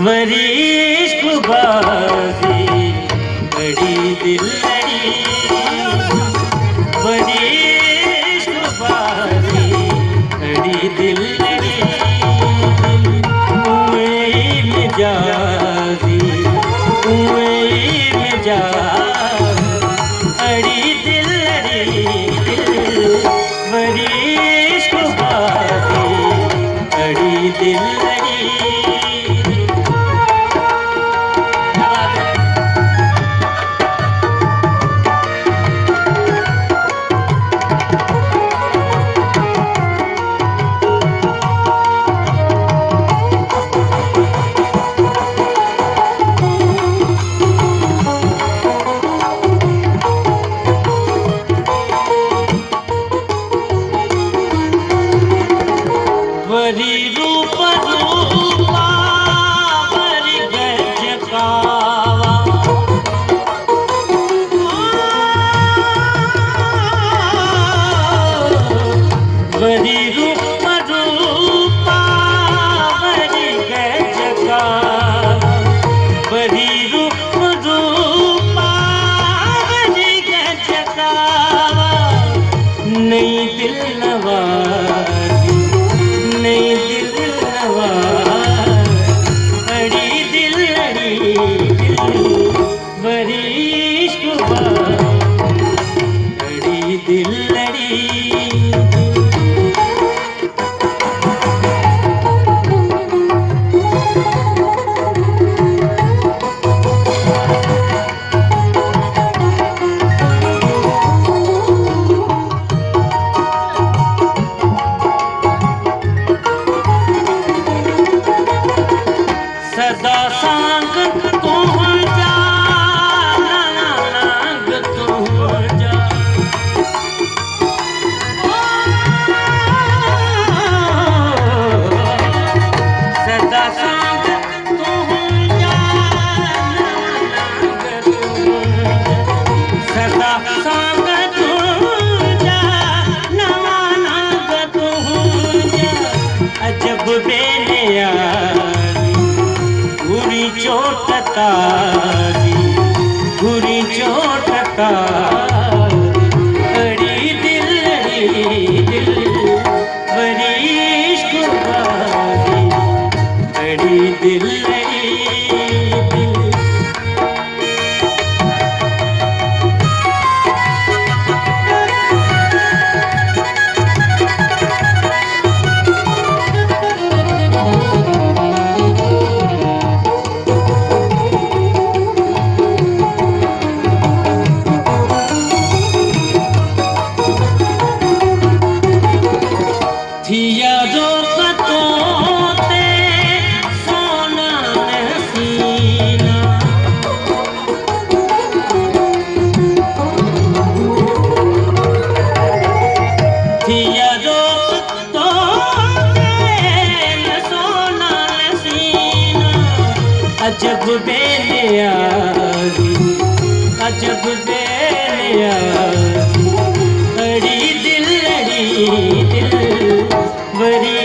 वरिष्ठ बाजी बड़ी दिल लड़ी, वरिष्ठ बाजी बड़ी दिल लड़ी, उए मिजाजी उए मिजाज अड़ी दिल लड़ी, वरिष्ठ बाजी बड़ी दिल लड़ी। वरी रूप रूपा वरी गज कावा, वरी रूप रूपा वरी गज कावा, वरी रूप रूपा वरी गज कावा, नई दिल नवाजी नई दिल नवाज बड़ी दिल लड़ी, वरिष्ठ बड़ी दिल लड़ी। सदा सांग तू जा नांग तू जा, सदा सांग तू जा नांग तू जा, सदा सांग तू जा नांग तू जा, अजब बेलिया बुरी चोट तारी, बुरी चोट तारी बड़ी दिल लड़ी, दिल वरिष्ठ बाजी बड़ी दिल लड़ी, दिल। थिया जो कतोते सोना नसीना, थिया जो कतोते सोना नसीना, अजब बेलियाजी अजब बेलियाजी बड़ी दिल लड़ी, दिल वरी